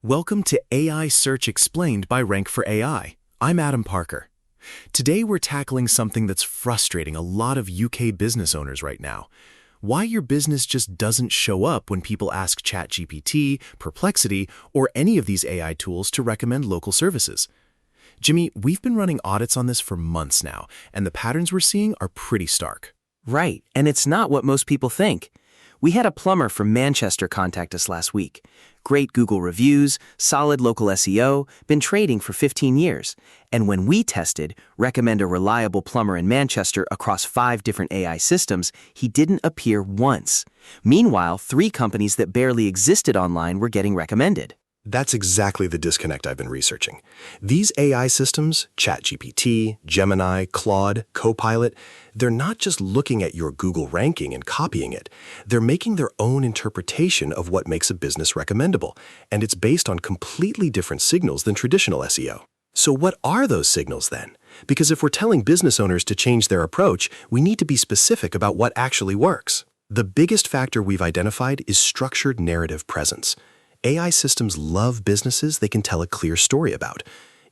Welcome to AI Search Explained by Rank for AI. I'm Adam Parker. Today we're tackling something that's frustrating a lot of UK business owners right now. Why your business just doesn't show up when people ask ChatGPT, Perplexity, or any of these AI tools to recommend local services. Jimmy, we've been running audits on this for months now, and the patterns we're seeing are pretty stark. Right, and it's not what most people think. We had a plumber from Manchester contact us last week. Great Google reviews, solid local SEO, been trading for 15 years. And when we tested, recommend a reliable plumber in Manchester across 5 different AI systems, he didn't appear once. Meanwhile, 3 companies that barely existed online were getting recommended. That's exactly the disconnect I've been researching. These AI systems, ChatGPT, Gemini, Claude, Copilot, they're not just looking at your Google ranking and copying it. They're making their own interpretation of what makes a business recommendable, and it's based on completely different signals than traditional SEO. So what are those signals then? Because if we're telling business owners to change their approach, we need to be specific about what actually works. The biggest factor we've identified is structured narrative presence. AI systems love businesses they can tell a clear story about.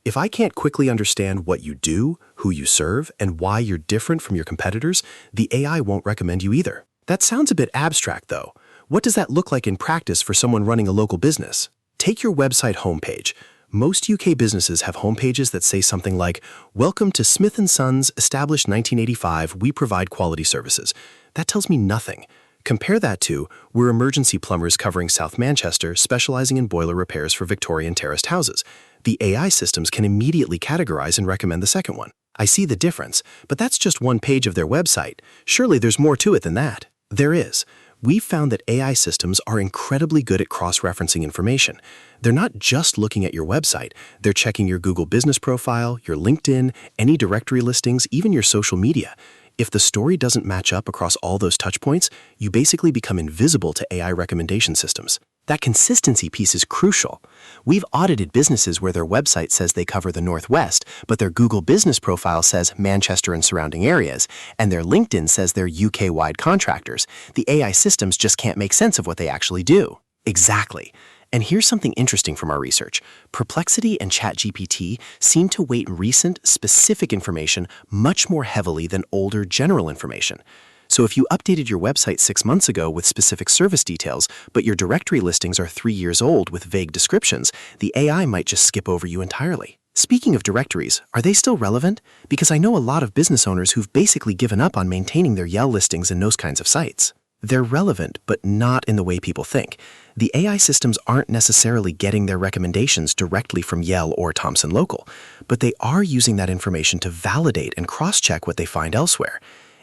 If I can't quickly understand what you do, who you serve, and why you're different from your competitors, the AI won't recommend you either. That sounds a bit abstract, though. What does that look like in practice for someone running a local business? Take your website homepage. Most UK businesses have homepages that say something like, "Welcome to Smith & Sons, established 1985, we provide quality services." That tells me nothing. Compare that to, "We're emergency plumbers covering South Manchester, specializing in boiler repairs for Victorian terraced houses." The AI systems can immediately categorize and recommend the second one. I see the difference, but that's just one page of their website. Surely there's more to it than that. There is. We've found that AI systems are incredibly good at cross-referencing information. They're not just looking at your website. They're checking your Google business profile, your LinkedIn, any directory listings, even your social media. If the story doesn't match up across all those touchpoints, you basically become invisible to AI recommendation systems. That consistency piece is crucial. We've audited businesses where their website says they cover the Northwest, but their Google business profile says Manchester and surrounding areas, and their LinkedIn says they're UK-wide contractors. The AI systems just can't make sense of what they actually do. Exactly. And here's something interesting from our research. Perplexity and ChatGPT seem to weight recent, specific information much more heavily than older, general information. So if you updated your website 6 months ago with specific service details, but your directory listings are 3 years old with vague descriptions, the AI might just skip over you entirely. Speaking of directories, are they still relevant? Because I know a lot of business owners who've basically given up on maintaining their Yell listings and those kinds of sites. They're relevant, but not in the way people think. The AI systems aren't necessarily getting their recommendations directly from Yell or Thomson Local, but they are using that information to validate and cross-check what they find elsewhere.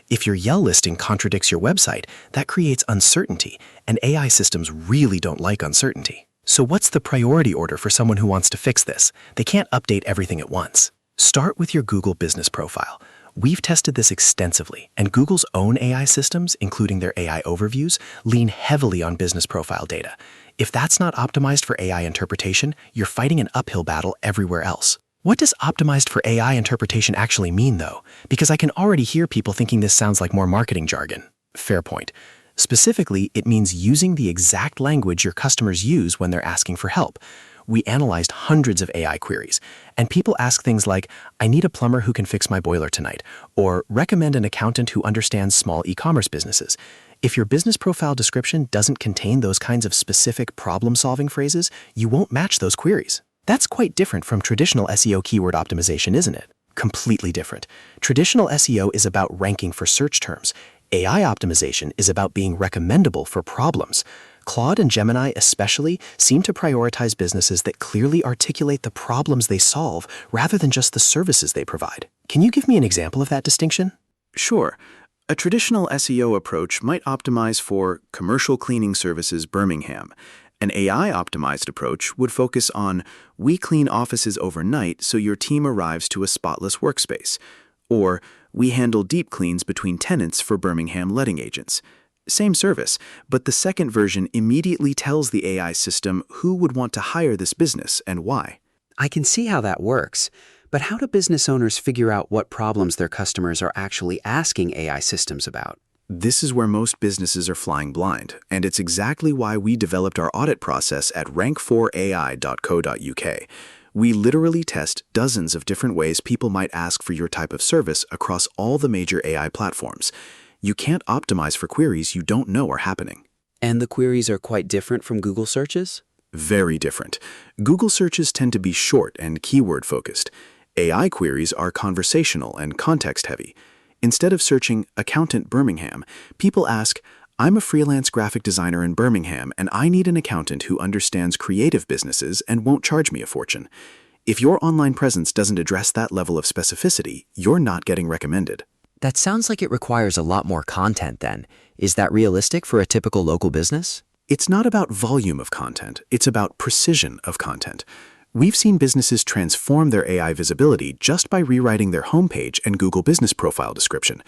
If your Yell listing contradicts your website, that creates uncertainty, and AI systems really don't like uncertainty. So what's the priority order for someone who wants to fix this? They can't update everything at once. Start with your Google business profile. We've tested this extensively, and Google's own AI systems, including their AI overviews, lean heavily on business profile data. If that's not optimized for AI interpretation, you're fighting an uphill battle everywhere else. What does optimized for AI interpretation actually mean, though? Because I can already hear people thinking this sounds like more marketing jargon. Fair point. Specifically, it means using the exact language your customers use when they're asking for help. We analyzed hundreds of AI queries, and people ask things like, "I need a plumber who can fix my boiler tonight," or "recommend an accountant who understands small e-commerce businesses." If your business profile description doesn't contain those kinds of specific problem-solving phrases, you won't match those queries. That's quite different from traditional SEO keyword optimization, isn't it? Completely different. Traditional SEO is about ranking for search terms. AI optimization is about being recommendable for problems. Claude and Gemini especially seem to prioritize businesses that clearly articulate the problems they solve rather than just the services they provide. Can you give me an example of that distinction? Sure. A traditional SEO approach might optimize for commercial cleaning services Birmingham. An AI-optimized approach would focus on, "We clean offices overnight so your team arrives to a spotless workspace," or "We handle deep cleans between tenants for Birmingham letting agents." Same service, but the second version immediately tells the AI system who would want to hire this business and why. I can see how that works, but how do business owners figure out what problems their customers are actually asking AI systems about? This is where most businesses are flying blind, and it's exactly why we developed our audit process at rank4ai.co.uk. We literally test dozens of different ways people might ask for your type of service across all the major AI platforms. You can't optimize for queries you don't know are happening. And the queries are quite different from Google searches? Very different. Google searches tend to be short and keyword-focused. AI queries are conversational and context-heavy. Instead of searching "Accountant Birmingham," people ask, "I'm a freelance graphic designer in Birmingham and I need an accountant who understands creative businesses and won't charge me a fortune." If your online presence doesn't address that level of specificity, you're not getting recommended. That sounds like it requires a lot more content then. Is that realistic for a typical local business? It's not about volume of content, it's about precision of content. We've seen businesses transform their AI visibility just by rewriting their homepage and Google Business Profile description.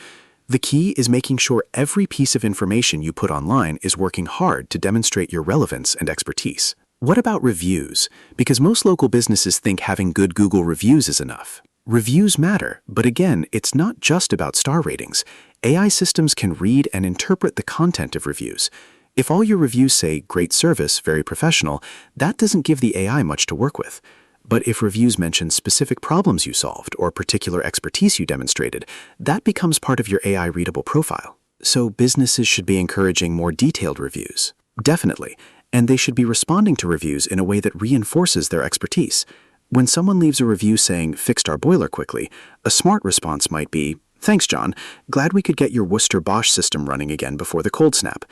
The key is making sure every piece of information you put online is working hard to demonstrate your relevance and expertise. What about reviews? Because most local businesses think having good Google reviews is enough. Reviews matter, but again, it's not just about star ratings. AI systems can read and interpret the content of reviews. If all your reviews say "great service, very professional," that doesn't give the AI much to work with. But if reviews mention specific problems you solved or particular expertise you demonstrated, that becomes part of your AI-readable profile. So businesses should be encouraging more detailed reviews. Definitely. And they should be responding to reviews in a way that reinforces their expertise. When someone leaves a review saying "fixed our boiler quickly," a smart response might be, "Thanks, John. Glad we could get your Worcester Bosch system running again before the cold snap."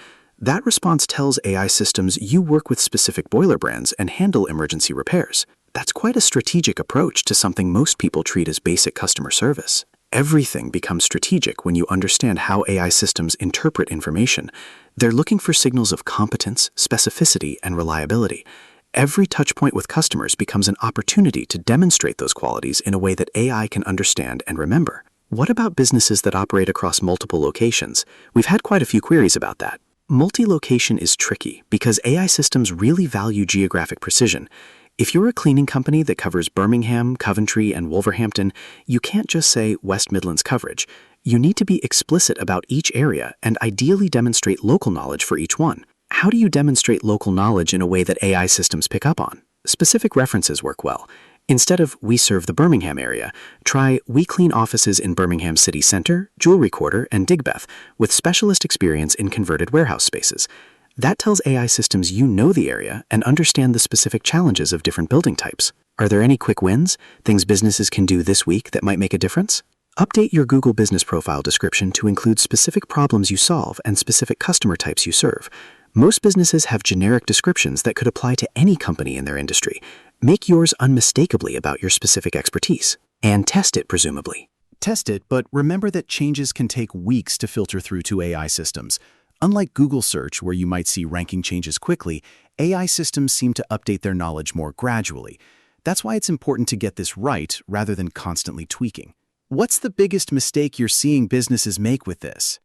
That response tells AI systems you work with specific boiler brands and handle emergency repairs. That's quite a strategic approach to something most people treat as basic customer service. Everything becomes strategic when you understand how AI systems interpret information. They're looking for signals of competence, specificity, and reliability. Every touchpoint with customers becomes an opportunity to demonstrate those qualities in a way that AI can understand and remember. What about businesses that operate across multiple locations? We've had quite a few queries about that. Multi-location is tricky because AI systems really value geographic precision. If you're a cleaning company that covers Birmingham, Coventry, and Wolverhampton, you can't just say West Midlands coverage. You need to be explicit about each area and ideally demonstrate local knowledge for each one. How do you demonstrate local knowledge in a way that AI systems pick up on? Specific references work well. Instead of "we serve the Birmingham area," try "we clean offices in Birmingham City Centre, Jewelry Quarter, and Digbeth, with specialist experience in converted warehouse spaces." That tells AI systems you know the area and understand the specific challenges of different building types. Are there any quick wins, things businesses can do this week that might make a difference? Update your Google Business Profile description to include specific problems you solve and specific customer types you serve. Most businesses have generic descriptions that could apply to any company in their industry. Make yours unmistakably about your specific expertise. And test it, presumably. Test it, but remember that changes can take weeks to filter through to AI systems. Unlike Google search, where you might see ranking changes quickly, AI systems seem to update their knowledge more gradually. That's why it's important to get this right rather than constantly tweaking. What's the biggest mistake you're seeing businesses make with this?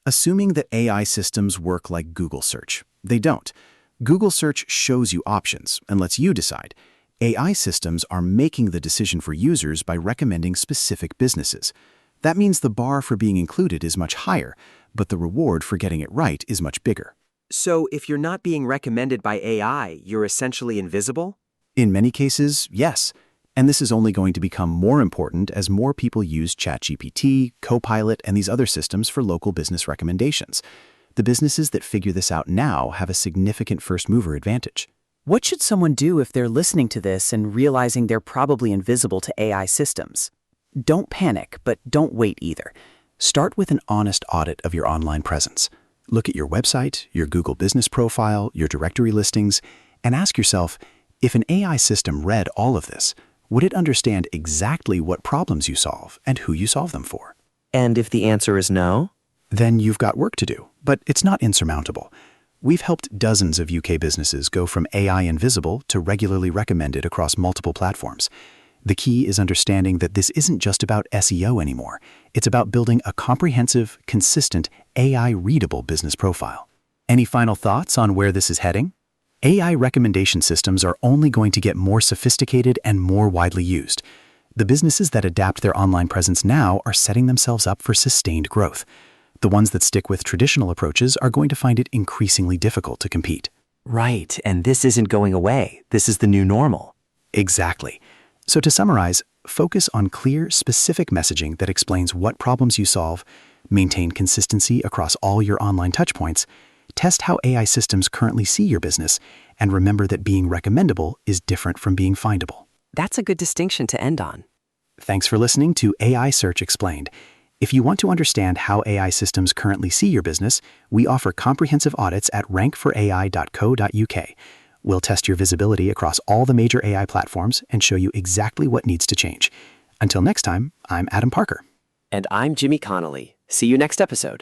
Assuming that AI systems work like Google search. They don't. Google search shows you options and lets you decide. AI systems are making the decision for users by recommending specific businesses. That means the bar for being included is much higher, but the reward for getting it right is much bigger. So if you're not being recommended by AI, you're essentially invisible? In many cases, yes. And this is only going to become more important as more people use ChatGPT, Copilot, and these other systems for local business recommendations. The businesses that figure this out now have a significant first-mover advantage. What should someone do if they're listening to this and realizing they're probably invisible to AI systems? Don't panic, but don't wait either. Start with an honest audit of your online presence. Look at your website, your Google Business Profile, your directory listings, and ask yourself, if an AI system read all of this, would it understand exactly what problems you solve and who you solve them for? And if the answer is no? Then you've got work to do, but it's not insurmountable. We've helped dozens of UK businesses go from AI invisible to regularly recommended across multiple platforms. The key is understanding that this isn't just about SEO anymore. It's about building a comprehensive, consistent, AI-readable business profile. Any final thoughts on where this is heading? AI recommendation systems are only going to get more sophisticated and more widely used. The businesses that adapt their online presence now are setting themselves up for sustained growth. The ones that stick with traditional approaches are going to find it increasingly difficult to compete. Right, and this isn't going away. This is the new normal. Exactly. So to summarize, focus on clear, specific messaging that explains what problems you solve, maintain consistency across all your online touchpoints, test how AI systems currently see your business, and remember that being recommendable is different from being findable. That's a good distinction to end on. Thanks for listening to AI Search Explained. If you want to understand how AI systems currently see your business, we offer comprehensive audits at rankforai.co.uk. We'll test your visibility across all the major AI platforms and show you exactly what needs to change. Until next time, I'm Adam Parker. And I'm Jimmy Connolly. See you next episode.